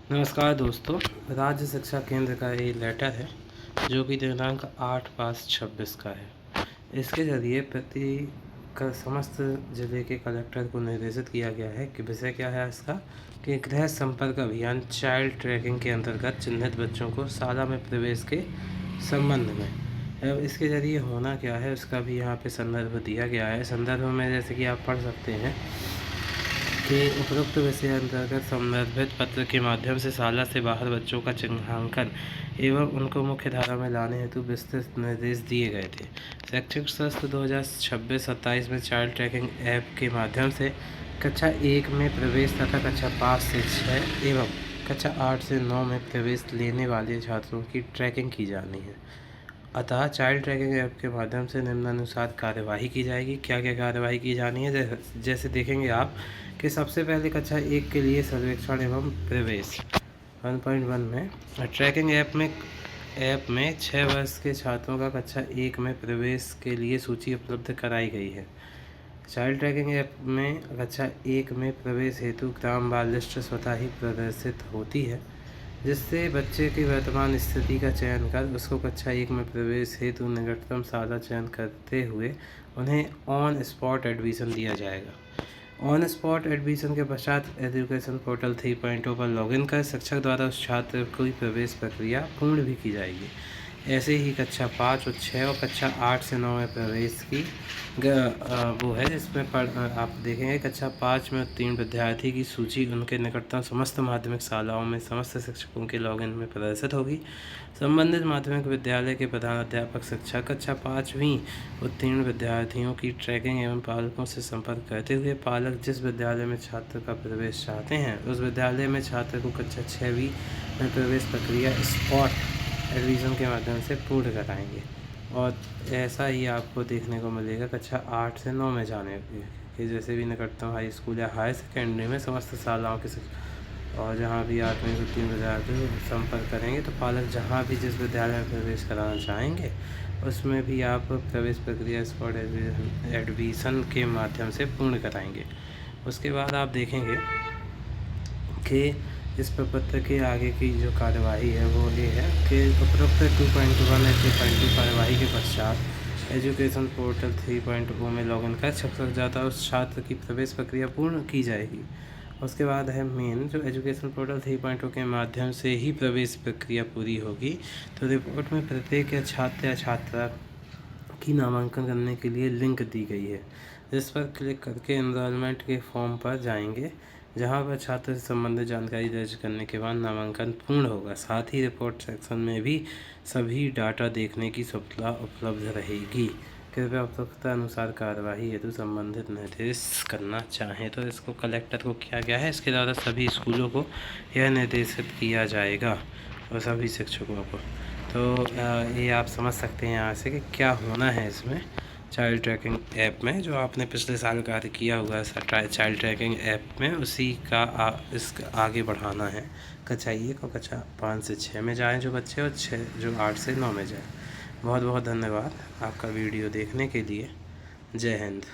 नमस्कार दोस्तों, राज्य शिक्षा केंद्र का ये लेटर है जो कि दिनांक 8/5/26 का है। इसके ज़रिए समस्त जिले के कलेक्टर को निर्देशित किया गया है कि विषय क्या है इसका कि गृह संपर्क अभियान चाइल्ड ट्रैकिंग के अंतर्गत चिन्हित बच्चों को शाला में प्रवेश के संबंध में। अब इसके ज़रिए होना क्या है उसका भी यहाँ पे संदर्भ दिया गया है। संदर्भ में जैसे कि आप पढ़ सकते हैं कि उपरोक्त विषय अंतर्गत संदर्भित पत्र के माध्यम से शाला से बाहर बच्चों का चिन्हांकन एवं उनको मुख्य धारा में लाने हेतु विस्तृत निर्देश दिए गए थे। शैक्षिक सत्र 2026-27 में चाइल्ड ट्रैकिंग ऐप के माध्यम से कक्षा 1 में प्रवेश तथा कक्षा 5 से 6 एवं कक्षा 8 से 9 में प्रवेश लेने वाले छात्रों की ट्रैकिंग की जानी है। अतः चाइल्ड ट्रैकिंग ऐप के माध्यम से निम्नानुसार कार्यवाही की जाएगी। क्या क्या कार्यवाही की जानी है जैसे देखेंगे आप कि सबसे पहले कक्षा 1 के लिए सर्वेक्षण एवं प्रवेश 1.1 में ट्रैकिंग ऐप में 6 वर्ष के छात्रों का कक्षा 1 में प्रवेश के लिए सूची उपलब्ध कराई गई है। चाइल्ड ट्रैकिंग ऐप में कक्षा 1 में प्रवेश हेतु ग्राम बाल लिस्ट स्वतः ही प्रदर्शित होती है, जिससे बच्चे की वर्तमान स्थिति का चयन कर उसको कक्षा 1 में प्रवेश हेतु निकटतम शाला चयन करते हुए उन्हें ऑन स्पॉट एडमिशन दिया जाएगा। ऑन स्पॉट एडमिशन के पश्चात एजुकेशन पोर्टल 3.0 पर लॉगिन कर शिक्षक द्वारा उस छात्र की प्रवेश प्रक्रिया पूर्ण भी की जाएगी। ऐसे ही कक्षा 5 और 6 और कक्षा 8 से 9 में प्रवेश की वो है जिसमें आप देखेंगे कक्षा 5 में उत्तीर्ण विद्यार्थी की सूची उनके निकटतम समस्त माध्यमिक शालाओं में समस्त शिक्षकों के लॉगिन में प्रदर्शित होगी। संबंधित माध्यमिक विद्यालय के प्रधानाध्यापक शिक्षक कक्षा 5वीं उत्तीर्ण विद्यार्थियों की ट्रैकिंग एवं पालकों से संपर्क करते हुए पालक जिस विद्यालय में छात्र का प्रवेश चाहते हैं उस विद्यालय में छात्र को कक्षा 6वीं में प्रवेश प्रक्रिया स्पॉट एडमिशन के माध्यम से पूर्ण कराएंगे। और ऐसा ही आपको देखने को मिलेगा कक्षा 8 से 9 में जाने के जैसे भी निकटतम हाई स्कूल या हायर सेकेंडरी में समस्त शालाओं के और जहाँ भी आप में उत्तीर्ण विद्यार्थी संपर्क करेंगे तो पालक जहाँ भी जिस विद्यालय में प्रवेश कराना चाहेंगे उसमें भी आप प्रवेश प्रक्रिया स्पॉट एडमिशन के माध्यम से पूर्ण कराएंगे। उसके बाद आप देखेंगे कि इस प्रपत्र के आगे की जो कार्यवाही है वो ये है कि उपरोक्त 2.1 और 3.2 कार्यवाही के पश्चात एजुकेशन पोर्टल 3.0 में लॉगिन कर शिक्षक जाता उस छात्र की प्रवेश प्रक्रिया पूर्ण की जाएगी। उसके बाद है मेन जो एजुकेशन पोर्टल 3.0 के माध्यम से ही प्रवेश प्रक्रिया पूरी होगी तो रिपोर्ट में प्रत्येक छात्र या छात्रा की नामांकन करने के लिए लिंक दी गई है, जिस पर क्लिक करके एनरोलमेंट के फॉर्म पर जाएंगे जहां पर छात्र से संबंधित जानकारी दर्ज करने के बाद नामांकन पूर्ण होगा। साथ ही रिपोर्ट सेक्शन में भी सभी डाटा देखने की सुविधा उपलब्ध रहेगी। कृपया आवश्यकता अनुसार कार्यवाही हेतु संबंधित निर्देश करना चाहें तो इसको कलेक्टर को किया गया है। इसके द्वारा सभी स्कूलों को यह निर्देशित किया जाएगा और सभी शिक्षकों को। तो ये आप समझ सकते हैं यहाँ से कि क्या होना है इसमें चाइल्ड ट्रैकिंग ऐप में जो आपने पिछले साल कार्य किया हुआ है चाइल्ड ट्रैकिंग ऐप में उसी का इसका आगे बढ़ाना है। कक्षा 1 और कक्षा 5 से 6 में जाएं जो बच्चे और 6 जो 8 से 9 में जाएं। बहुत बहुत धन्यवाद आपका वीडियो देखने के लिए। जय हिंद।